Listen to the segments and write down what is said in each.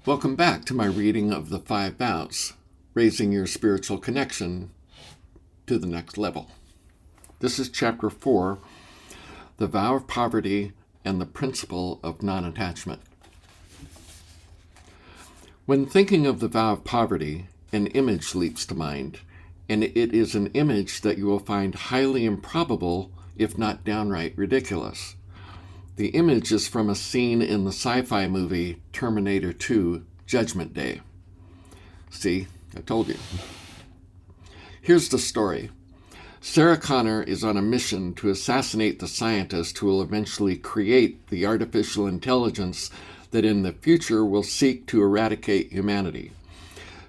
Welcome back to my reading of the Five Vows, raising your spiritual connection to the next level. This is Chapter 4, the Vow of Poverty and the Principle of Non-Attachment. When thinking of the Vow of Poverty, an image leaps to mind, and it is an image that you will find highly improbable, if not downright ridiculous. The image is from a scene in the sci-fi movie Terminator 2: Judgment Day. See, I told you. Here's the story. Sarah Connor is on a mission to assassinate the scientist who will eventually create the artificial intelligence that in the future will seek to eradicate humanity.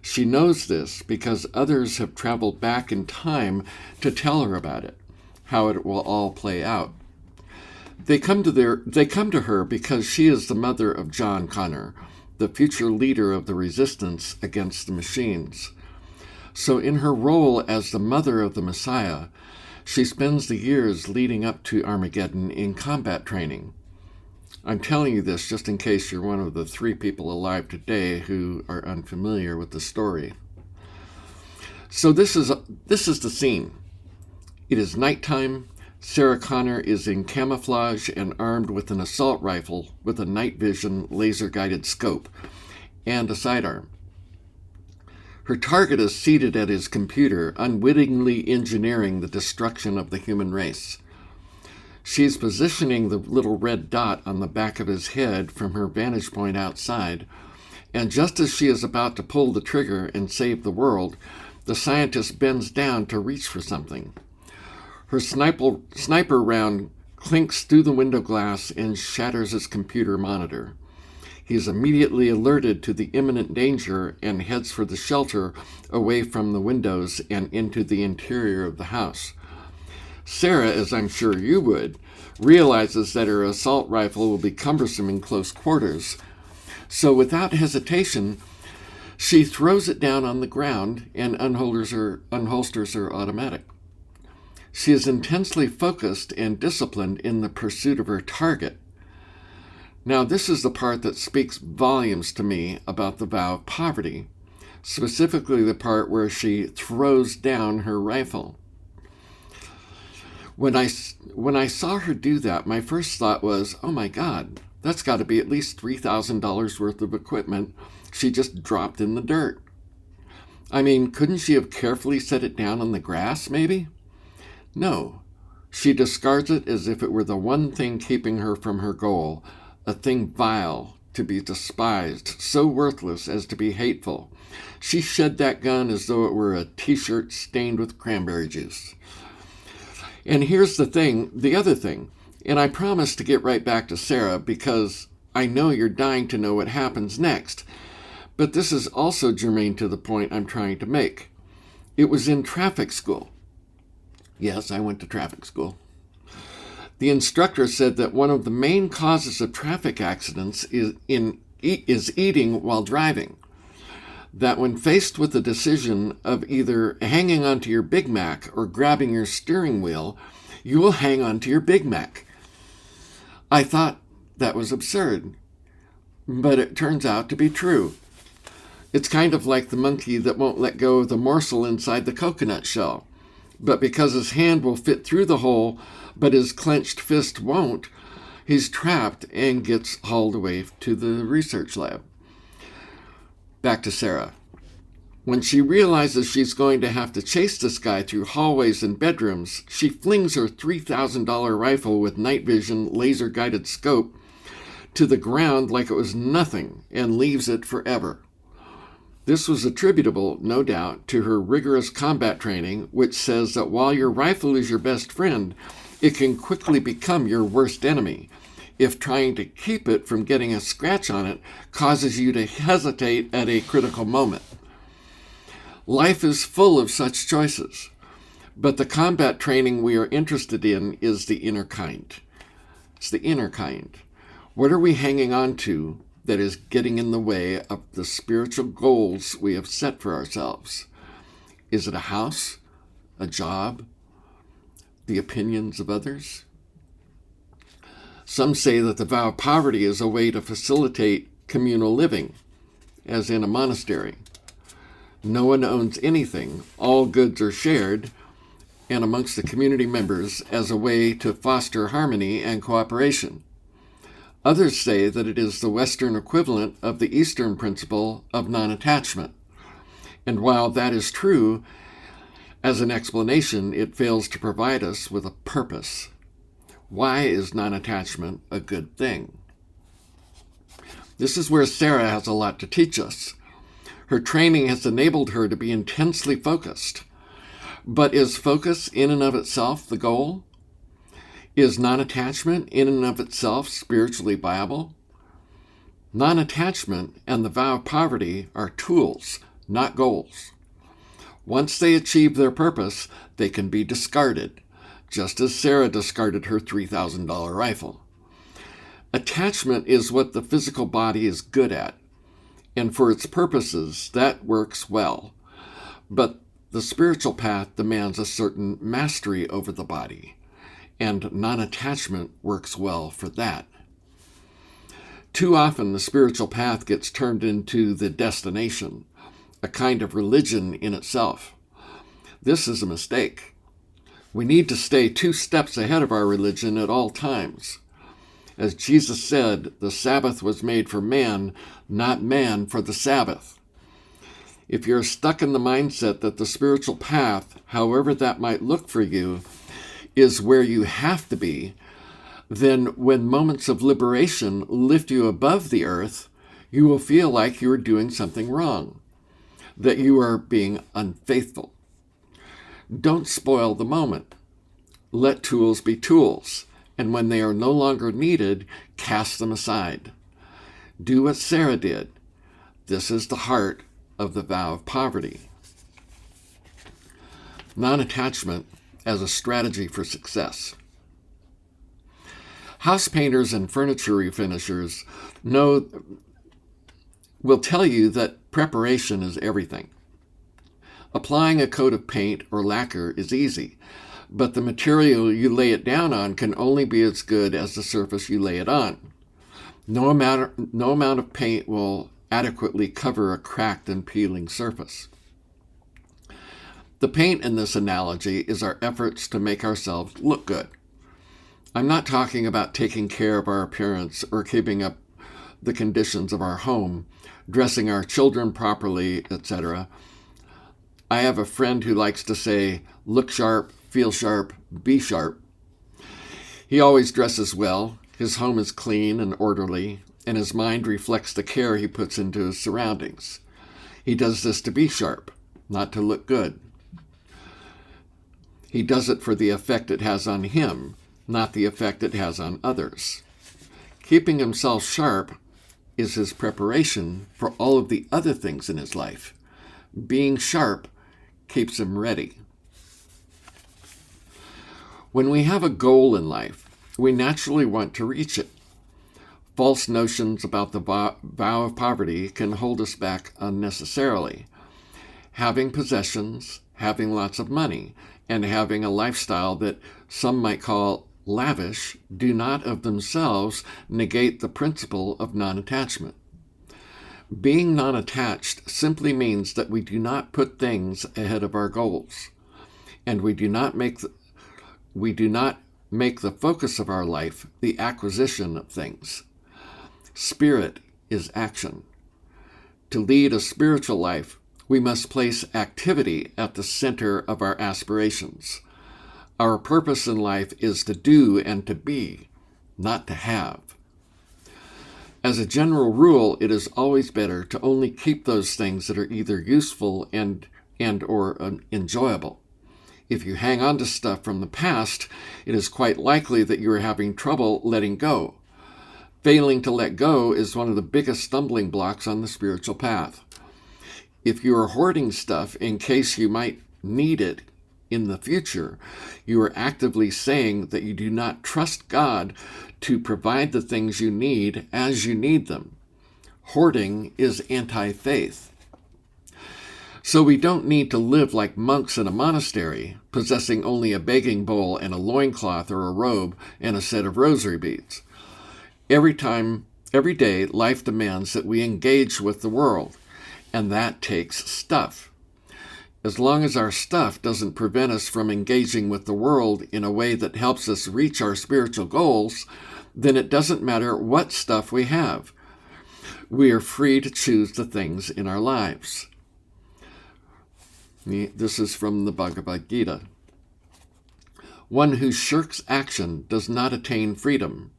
She knows this because others have traveled back in time to tell her about it, how it will all play out. They come to her because she is the mother of John Connor, the future leader of the resistance against the machines. So in her role as the mother of the Messiah, she spends the years leading up to Armageddon in combat training. I'm telling you this just in case you're one of the 3 people alive today who are unfamiliar with the story. So this is the scene. It is nighttime. Sarah Connor is in camouflage and armed with an assault rifle with a night vision laser-guided scope and a sidearm. Her target is seated at his computer, unwittingly engineering the destruction of the human race. She's positioning the little red dot on the back of his head from her vantage point outside, and just as she is about to pull the trigger and save the world, the scientist bends down to reach for something. Her sniper round clinks through the window glass and shatters his computer monitor. He is immediately alerted to the imminent danger and heads for the shelter away from the windows and into the interior of the house. Sarah, as I'm sure you would, realizes that her assault rifle will be cumbersome in close quarters. So without hesitation, she throws it down on the ground and unholsters her automatic. She is intensely focused and disciplined in the pursuit of her target. Now, this is the part that speaks volumes to me about the vow of poverty, specifically the part where she throws down her rifle. When I saw her do that, my first thought was, oh my God, that's got to be at least $3,000 worth of equipment she just dropped in the dirt. I mean, couldn't she have carefully set it down on the grass, maybe? No, she discards it as if it were the one thing keeping her from her goal, a thing vile, to be despised, so worthless as to be hateful. She shed that gun as though it were a t-shirt stained with cranberry juice. And here's the other thing, and I promise to get right back to Sarah because I know you're dying to know what happens next, but this is also germane to the point I'm trying to make. It was in traffic school. Yes, I went to traffic school. The instructor said that one of the main causes of traffic accidents is eating while driving. That when faced with the decision of either hanging onto your Big Mac or grabbing your steering wheel, you will hang onto your Big Mac. I thought that was absurd, but it turns out to be true. It's kind of like the monkey that won't let go of the morsel inside the coconut shell. But because his hand will fit through the hole, but his clenched fist won't, he's trapped and gets hauled away to the research lab. Back to Sarah. When she realizes she's going to have to chase this guy through hallways and bedrooms, she flings her $3,000 rifle with night vision laser-guided scope to the ground like it was nothing and leaves it forever. This was attributable, no doubt, to her rigorous combat training, which says that while your rifle is your best friend, it can quickly become your worst enemy if trying to keep it from getting a scratch on it causes you to hesitate at a critical moment. Life is full of such choices, but the combat training we are interested in is the inner kind. It's the inner kind. What are we hanging on to that is getting in the way of the spiritual goals we have set for ourselves? Is it a house, a job, the opinions of others? Some say that the vow of poverty is a way to facilitate communal living. as in a monastery. No one owns anything. All goods are shared and amongst the community members as a way to foster harmony and cooperation. Others say that it is the Western equivalent of the Eastern principle of non-attachment. And while that is true, as an explanation, it fails to provide us with a purpose. Why is non-attachment a good thing? This is where Sarah has a lot to teach us. Her training has enabled her to be intensely focused. But is focus in and of itself the goal? Is non-attachment in and of itself spiritually viable? Non-attachment and the vow of poverty are tools, not goals. Once they achieve their purpose, they can be discarded, just as Sarah discarded her $3,000 rifle. Attachment is what the physical body is good at, and for its purposes, that works well. But the spiritual path demands a certain mastery over the body, and non-attachment works well for that. Too often, the spiritual path gets turned into the destination, a kind of religion in itself. This is a mistake. We need to stay 2 steps ahead of our religion at all times. As Jesus said, the Sabbath was made for man, not man for the Sabbath. If you're stuck in the mindset that the spiritual path, however that might look for you, is where you have to be, then when moments of liberation lift you above the earth, you will feel like you are doing something wrong, that you are being unfaithful. Don't spoil the moment. Let tools be tools, and when they are no longer needed, cast them aside. Do what Sarah did. This is the heart of the vow of poverty. Non-attachment as a strategy for success. House painters and furniture refinishers will tell you that preparation is everything. Applying a coat of paint or lacquer is easy, but the material you lay it down on can only be as good as the surface you lay it on. No amount of paint will adequately cover a cracked and peeling surface. The paint in this analogy is our efforts to make ourselves look good. I'm not talking about taking care of our appearance or keeping up the conditions of our home, dressing our children properly, etc. I have a friend who likes to say, look sharp, feel sharp, be sharp. He always dresses well, his home is clean and orderly, and his mind reflects the care he puts into his surroundings. He does this to be sharp, not to look good. He does it for the effect it has on him, not the effect it has on others. Keeping himself sharp is his preparation for all of the other things in his life. Being sharp keeps him ready. When we have a goal in life, we naturally want to reach it. False notions about the vow of poverty can hold us back unnecessarily. Having possessions, having lots of money, and having a lifestyle that some might call lavish do not of themselves negate the principle of non-attachment. Being non-attached simply means that we do not put things ahead of our goals, and we do not make the focus of our life the acquisition of things. Spirit is action. To lead a spiritual life, we must place activity at the center of our aspirations. Our purpose in life is to do and to be, not to have. As a general rule, it is always better to only keep those things that are either useful and or enjoyable. If you hang on to stuff from the past, it is quite likely that you are having trouble letting go. Failing to let go is one of the biggest stumbling blocks on the spiritual path. If you are hoarding stuff in case you might need it in the future, you are actively saying that you do not trust God to provide the things you need as you need them. Hoarding is anti-faith. So we don't need to live like monks in a monastery, possessing only a begging bowl and a loincloth or a robe and a set of rosary beads. Every time Every day, life demands that we engage with the world, and that takes stuff. As long as our stuff doesn't prevent us from engaging with the world in a way that helps us reach our spiritual goals, then it doesn't matter what stuff we have. We are free to choose the things in our lives. This is from the Bhagavad Gita. One who shirks action does not attain freedom.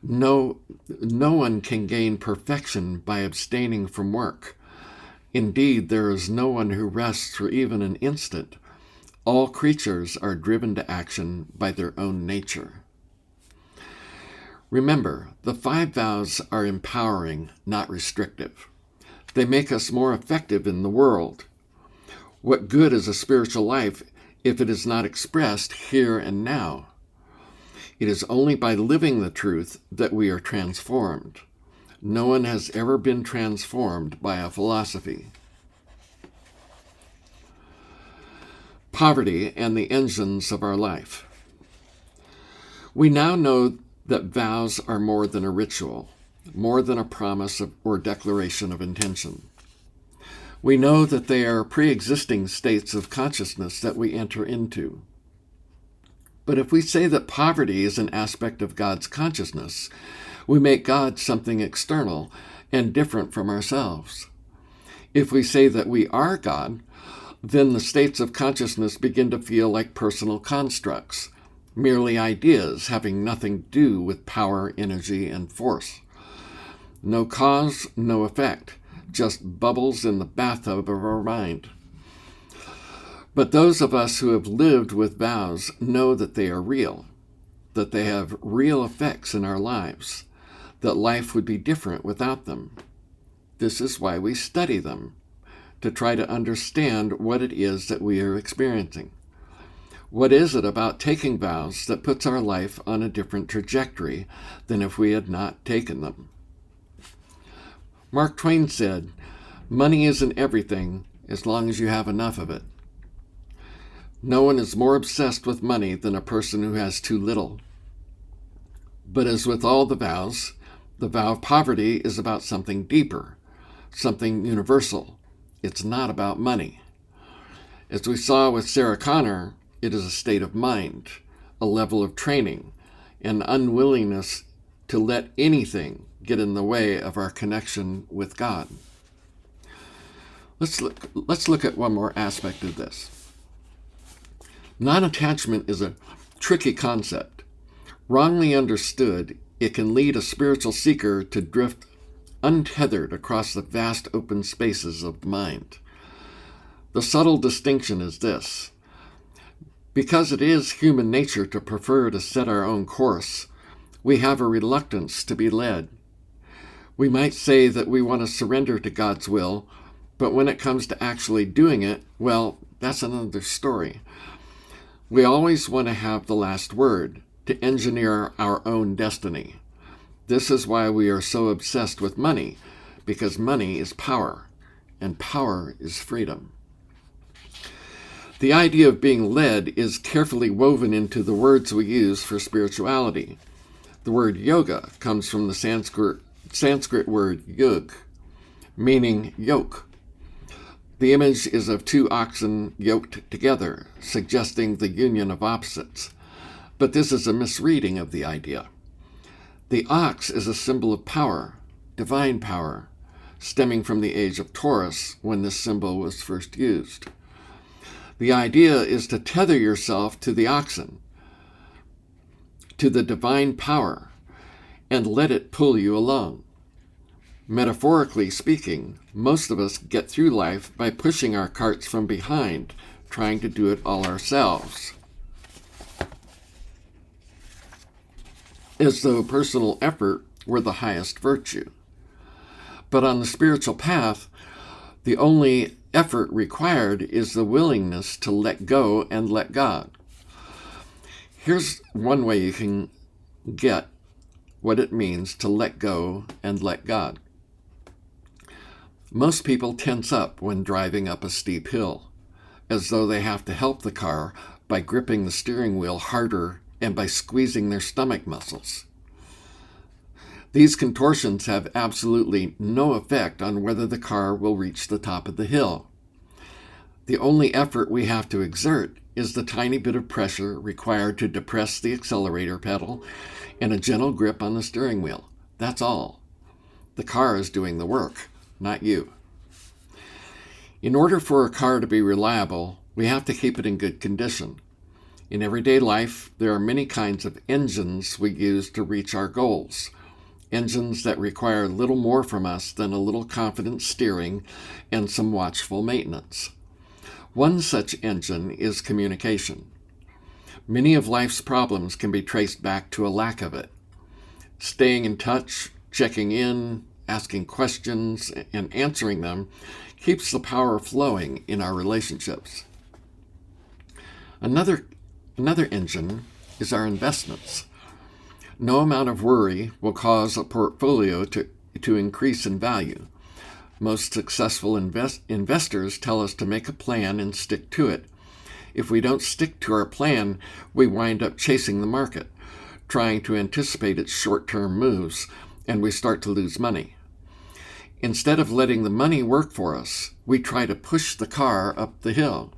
No one can gain perfection by abstaining from work. Indeed, there is no one who rests for even an instant. All creatures are driven to action by their own nature. Remember, the 5 vows are empowering, not restrictive. They make us more effective in the world. What good is a spiritual life if it is not expressed here and now? It is only by living the truth that we are transformed. No one has ever been transformed by a philosophy. Poverty and the engines of our life. We now know that vows are more than a ritual, more than a promise or declaration of intention. We know that they are pre-existing states of consciousness that we enter into. But if we say that poverty is an aspect of God's consciousness, we make God something external and different from ourselves. If we say that we are God, then the states of consciousness begin to feel like personal constructs, merely ideas having nothing to do with power, energy, and force. No cause, no effect, just bubbles in the bathtub of our mind. But those of us who have lived with vows know that they are real, that they have real effects in our lives, that life would be different without them. This is why we study them, to try to understand what it is that we are experiencing. What is it about taking vows that puts our life on a different trajectory than if we had not taken them? Mark Twain said, "Money isn't everything as long as you have enough of it." No one is more obsessed with money than a person who has too little. But as with all the vows, the vow of poverty is about something deeper, something universal. It's not about money. As we saw with Sarah Connor, it is a state of mind, a level of training, an unwillingness to let anything get in the way of our connection with God. Let's look at one more aspect of this. Non-attachment is a tricky concept. Wrongly understood, it can lead a spiritual seeker to drift untethered across the vast open spaces of mind. The subtle distinction is this. Because it is human nature to prefer to set our own course, we have a reluctance to be led. We might say that we want to surrender to God's will, but when it comes to actually doing it, well, that's another story. We always want to have the last word, to engineer our own destiny. This is why we are so obsessed with money, because money is power, and power is freedom. The idea of being led is carefully woven into the words we use for spirituality. The word yoga comes from the Sanskrit word yug, meaning yoke. The image is of 2 oxen yoked together, suggesting the union of opposites. But this is a misreading of the idea. The ox is a symbol of power, divine power, stemming from the age of Taurus when this symbol was first used. The idea is to tether yourself to the oxen, to the divine power, and let it pull you along. Metaphorically speaking, most of us get through life by pushing our carts from behind, trying to do it all ourselves, as though personal effort were the highest virtue. But on the spiritual path, the only effort required is the willingness to let go and let God. Here's one way you can get what it means to let go and let God. Most people tense up when driving up a steep hill, as though they have to help the car by gripping the steering wheel harder and by squeezing their stomach muscles. These contortions have absolutely no effect on whether the car will reach the top of the hill. The only effort we have to exert is the tiny bit of pressure required to depress the accelerator pedal and a gentle grip on the steering wheel. That's all. The car is doing the work, not you. In order for a car to be reliable, we have to keep it in good condition. In everyday life, there are many kinds of engines we use to reach our goals. Engines that require little more from us than a little confident steering and some watchful maintenance. One such engine is communication. Many of life's problems can be traced back to a lack of it. Staying in touch, checking in, asking questions, and answering them keeps the power flowing in our relationships. Another engine is our investments. No amount of worry will cause a portfolio to increase in value. Most successful investors tell us to make a plan and stick to it. If we don't stick to our plan, we wind up chasing the market, trying to anticipate its short-term moves, and we start to lose money. Instead of letting the money work for us, we try to push the car up the hill.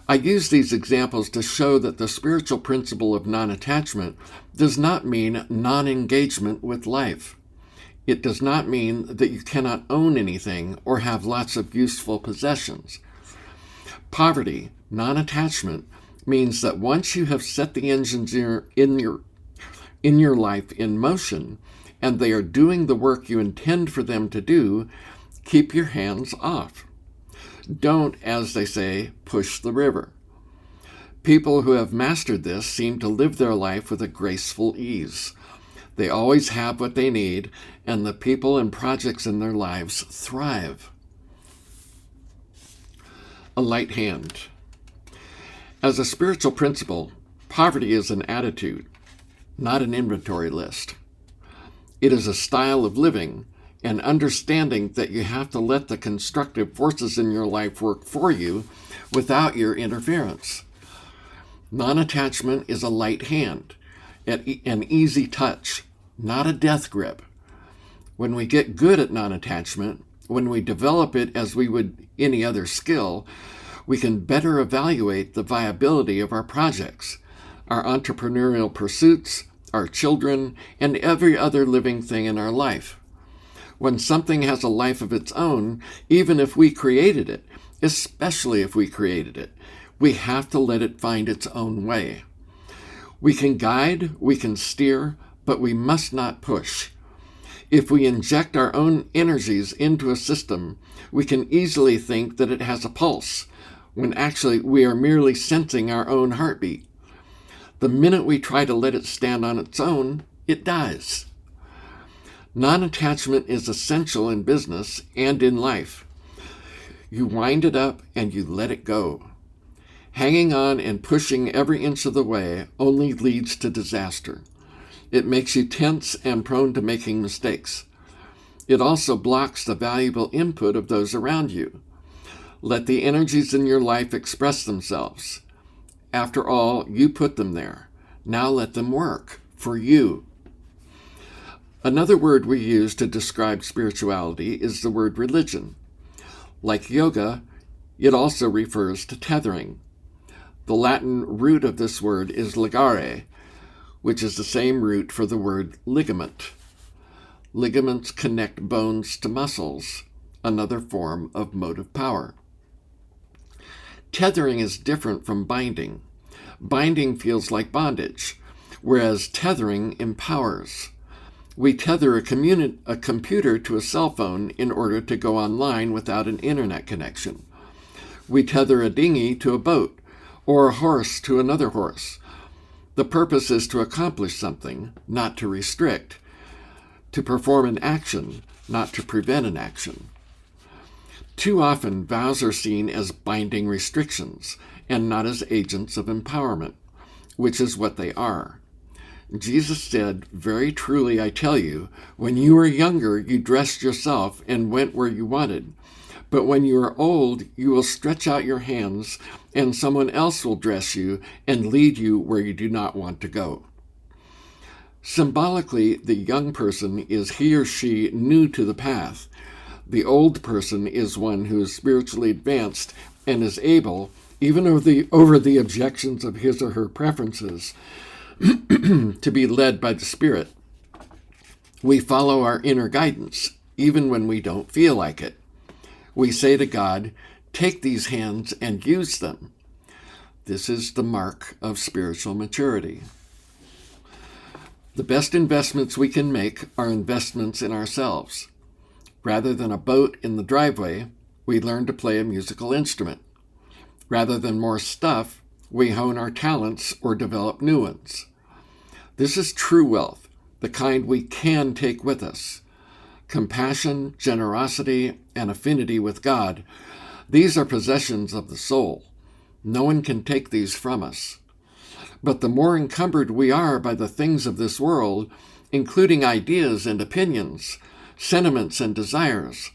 I use these examples to show that the spiritual principle of non-attachment does not mean non-engagement with life. It does not mean that you cannot own anything or have lots of useful possessions. Poverty, non-attachment, means that once you have set the engines in your life in motion, and they are doing the work you intend for them to do, keep your hands off. Don't, as they say, push the river. People who have mastered this seem to live their life with a graceful ease. They always have what they need, and the people and projects in their lives thrive. A light hand. As a spiritual principle, poverty is an attitude, not an inventory list. It is a style of living, and understanding that you have to let the constructive forces in your life work for you without your interference. Non-attachment is a light hand, an easy touch, not a death grip. When we get good at non-attachment, when we develop it as we would any other skill, we can better evaluate the viability of our projects, our entrepreneurial pursuits, our children, and every other living thing in our life. When something has a life of its own, even if we created it, especially if we created it, we have to let it find its own way. We can guide, we can steer, but we must not push. If we inject our own energies into a system, we can easily think that it has a pulse, when actually we are merely sensing our own heartbeat. The minute we try to let it stand on its own, it dies. Non-attachment is essential in business and in life. You wind it up and you let it go. Hanging on and pushing every inch of the way only leads to disaster. It makes you tense and prone to making mistakes. It also blocks the valuable input of those around you. Let the energies in your life express themselves. After all, you put them there. Now let them work for you. Another word we use to describe spirituality is the word religion. Like yoga, it also refers to tethering. The Latin root of this word is ligare, which is the same root for the word ligament. Ligaments connect bones to muscles, another form of motive power. Tethering is different from binding. Binding feels like bondage, whereas tethering empowers. We tether a computer to a cell phone in order to go online without an internet connection. We tether a dinghy to a boat, or a horse to another horse. The purpose is to accomplish something, not to restrict, to perform an action, not to prevent an action. Too often, vows are seen as binding restrictions and not as agents of empowerment, which is what they are. Jesus said, "Very truly I tell you, when you were younger, you dressed yourself and went where you wanted. But when you are old, you will stretch out your hands, and someone else will dress you and lead you where you do not want to go." Symbolically, the young person is he or she new to the path. The old person is one who is spiritually advanced and is able, even over the objections of his or her preferences, to be led by the Spirit. We follow our inner guidance, even when we don't feel like it. We say to God, "Take these hands and use them." This is the mark of spiritual maturity. The best investments we can make are investments in ourselves. Rather than a boat in the driveway, we learn to play a musical instrument. Rather than more stuff, we hone our talents or develop new ones. This is true wealth, the kind we can take with us. Compassion, generosity, and affinity with God, these are possessions of the soul. No one can take these from us. But the more encumbered we are by the things of this world, including ideas and opinions, sentiments and desires,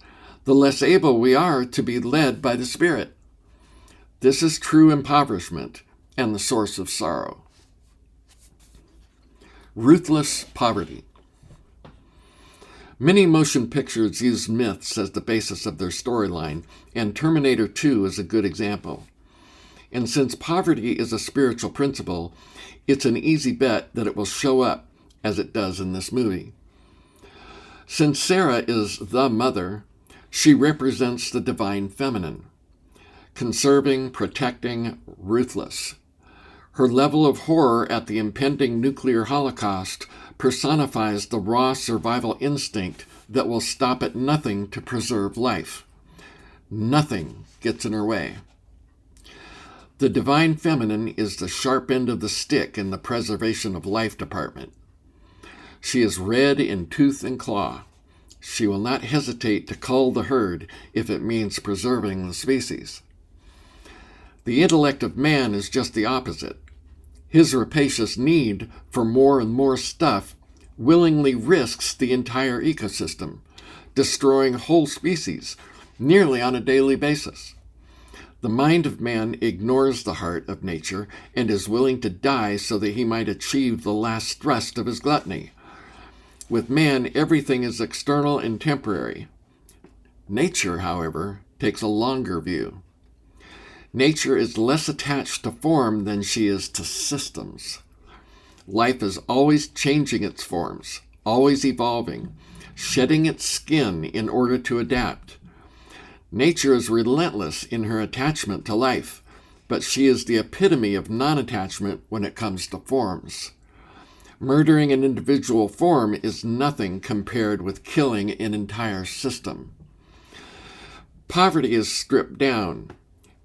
the less able we are to be led by the Spirit. This is true impoverishment and the source of sorrow. Ruthless poverty. Many motion pictures use myths as the basis of their storyline, and Terminator 2 is a good example. And since poverty is a spiritual principle, it's an easy bet that it will show up as it does in this movie. Since Sarah is the mother, she represents the divine feminine. Conserving, protecting, ruthless. Her level of horror at the impending nuclear holocaust personifies the raw survival instinct that will stop at nothing to preserve life. Nothing gets in her way. The divine feminine is the sharp end of the stick in the preservation of life department. She is red in tooth and claw. She will not hesitate to cull the herd if it means preserving the species. The intellect of man is just the opposite. His rapacious need for more and more stuff willingly risks the entire ecosystem, destroying whole species nearly on a daily basis. The mind of man ignores the heart of nature and is willing to die so that he might achieve the last thrust of his gluttony. With man, everything is external and temporary. Nature, however, takes a longer view. Nature is less attached to form than she is to systems. Life is always changing its forms, always evolving, shedding its skin in order to adapt. Nature is relentless in her attachment to life, but she is the epitome of non-attachment when it comes to forms. Murdering an individual form is nothing compared with killing an entire system. Poverty is stripped down.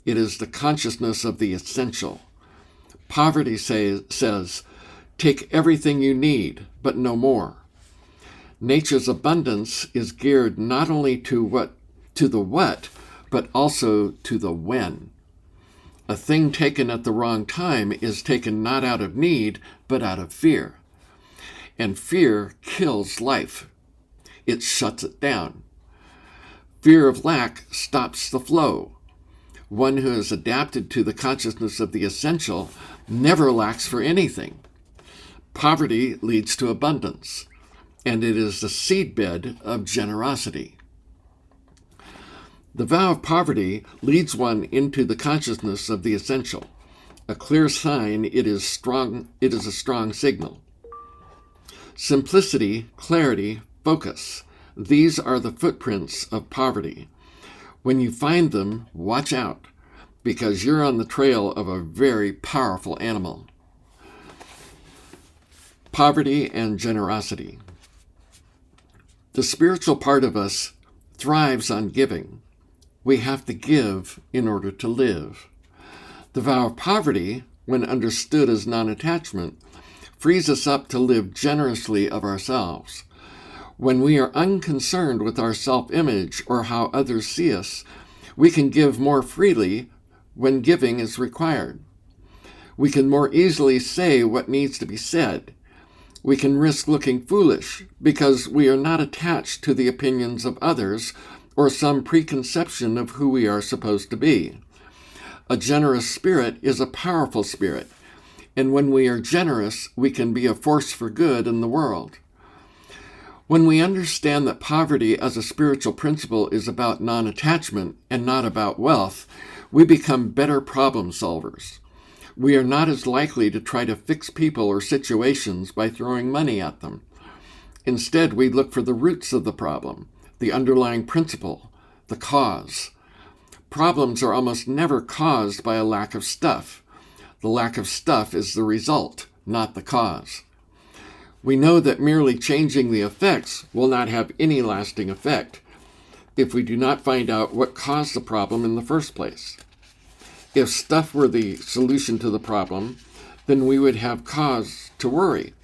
It is the consciousness of the essential. Poverty says, take everything you need, but no more. Nature's abundance is geared not only to the what, but also to the when. A thing taken at the wrong time is taken not out of need, but out of fear. And fear kills life. It shuts it down. Fear of lack stops the flow. One who is adapted to the consciousness of the essential never lacks for anything. Poverty leads to abundance, and it is the seedbed of generosity. The vow of poverty leads one into the consciousness of the essential. A clear sign it is a strong signal. Simplicity, clarity, focus. These are the footprints of poverty. When you find them, watch out, because you're on the trail of a very powerful animal. Poverty and generosity. The spiritual part of us thrives on giving. We have to give in order to live. The vow of poverty, when understood as non-attachment, frees us up to live generously of ourselves. When we are unconcerned with our self-image or how others see us, we can give more freely when giving is required. We can more easily say what needs to be said. We can risk looking foolish because we are not attached to the opinions of others or some preconception of who we are supposed to be. A generous spirit is a powerful spirit. And when we are generous, we can be a force for good in the world. When we understand that poverty as a spiritual principle is about non-attachment and not about wealth, we become better problem solvers. We are not as likely to try to fix people or situations by throwing money at them. Instead, we look for the roots of the problem, the underlying principle, the cause. Problems are almost never caused by a lack of stuff. The lack of stuff is the result, not the cause. We know that merely changing the effects will not have any lasting effect if we do not find out what caused the problem in the first place. If stuff were the solution to the problem, then we would have cause to worry,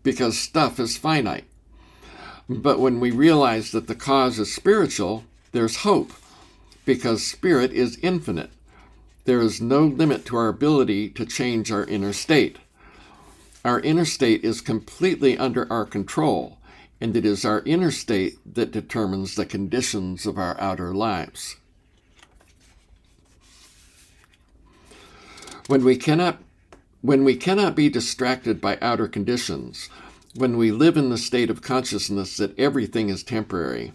because stuff is finite. But when we realize that the cause is spiritual, there's hope, because spirit is infinite. There is no limit to our ability to change our inner state. Our inner state is completely under our control, and it is our inner state that determines the conditions of our outer lives. When we cannot be distracted by outer conditions, when we live in the state of consciousness that everything is temporary,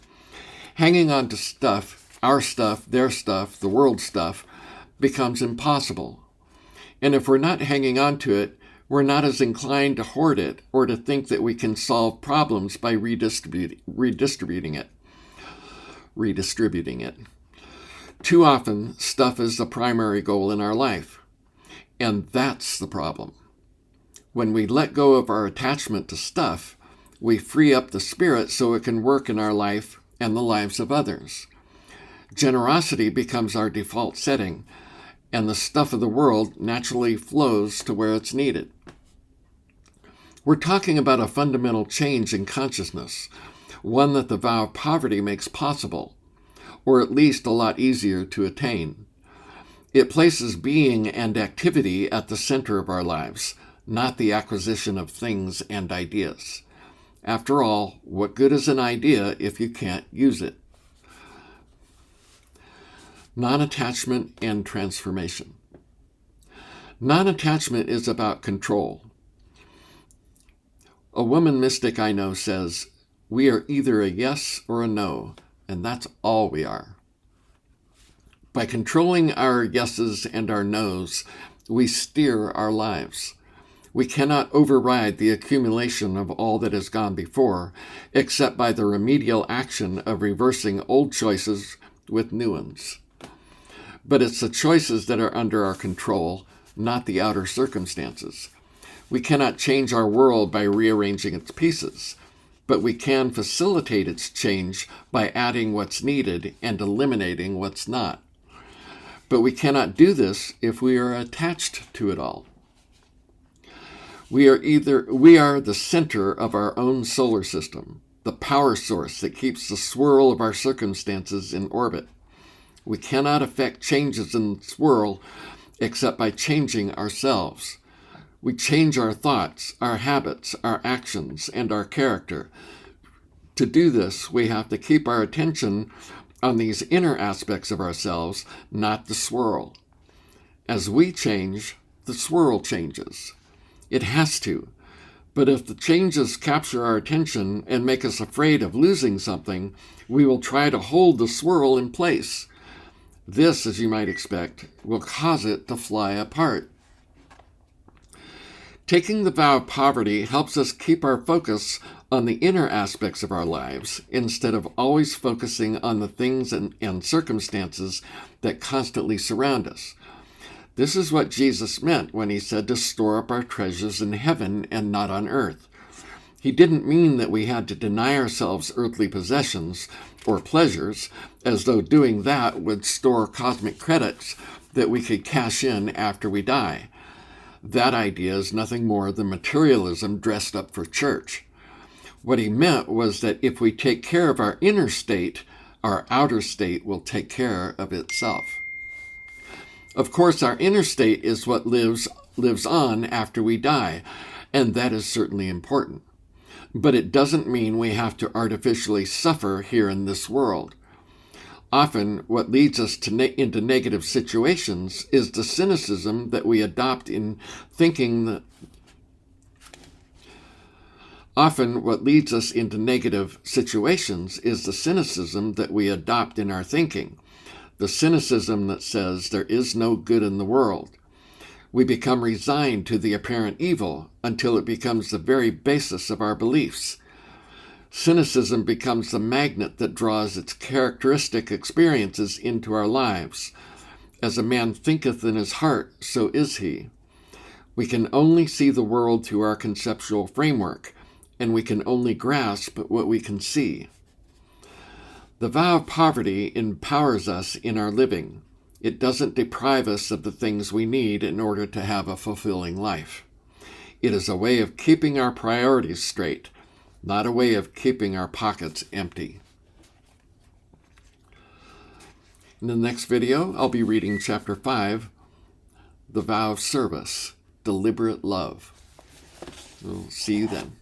hanging on to stuff, our stuff, their stuff, the world's stuff, becomes impossible. And if we're not hanging on to it, we're not as inclined to hoard it or to think that we can solve problems by redistributing it. Too often, stuff is the primary goal in our life. And that's the problem. When we let go of our attachment to stuff, we free up the spirit so it can work in our life and the lives of others. Generosity becomes our default setting, and the stuff of the world naturally flows to where it's needed. We're talking about a fundamental change in consciousness, one that the vow of poverty makes possible, or at least a lot easier to attain. It places being and activity at the center of our lives, not the acquisition of things and ideas. After all, what good is an idea if you can't use it? Non-attachment and transformation. Non-attachment is about control. A woman mystic I know says, "We are either a yes or a no, and that's all we are." By controlling our yeses and our nos, we steer our lives. We cannot override the accumulation of all that has gone before, except by the remedial action of reversing old choices with new ones. But it's the choices that are under our control, not the outer circumstances. We cannot change our world by rearranging its pieces, but we can facilitate its change by adding what's needed and eliminating what's not. But we cannot do this if we are attached to it all. We are the center of our own solar system, the power source that keeps the swirl of our circumstances in orbit. We cannot affect changes in the swirl except by changing ourselves. We change our thoughts, our habits, our actions, and our character. To do this, we have to keep our attention on these inner aspects of ourselves, not the swirl. As we change, the swirl changes. It has to. But if the changes capture our attention and make us afraid of losing something, we will try to hold the swirl in place. This, as you might expect, will cause it to fly apart. Taking the vow of poverty helps us keep our focus on the inner aspects of our lives instead of always focusing on the things and circumstances that constantly surround us. This is what Jesus meant when he said to store up our treasures in heaven and not on earth. He didn't mean that we had to deny ourselves earthly possessions or pleasures, as though doing that would store cosmic credits that we could cash in after we die. That idea is nothing more than materialism dressed up for church. What he meant was that if we take care of our inner state, our outer state will take care of itself. Of course, our inner state is what lives on after we die, and that is certainly important. But it doesn't mean we have to artificially suffer here in this world. Often, what leads us into negative situations is the cynicism that we adopt in thinking that Often, what leads us into negative situations is the cynicism that we adopt in our thinking, the cynicism that says there is no good in the world. We become resigned to the apparent evil until it becomes the very basis of our beliefs. Cynicism becomes the magnet that draws its characteristic experiences into our lives. As a man thinketh in his heart, so is he. We can only see the world through our conceptual framework, and we can only grasp what we can see. The vow of poverty empowers us in our living. It doesn't deprive us of the things we need in order to have a fulfilling life. It is a way of keeping our priorities straight, not a way of keeping our pockets empty. In the next video, I'll be reading Chapter 5, The Vow of Service, Deliberate Love. We'll see you then.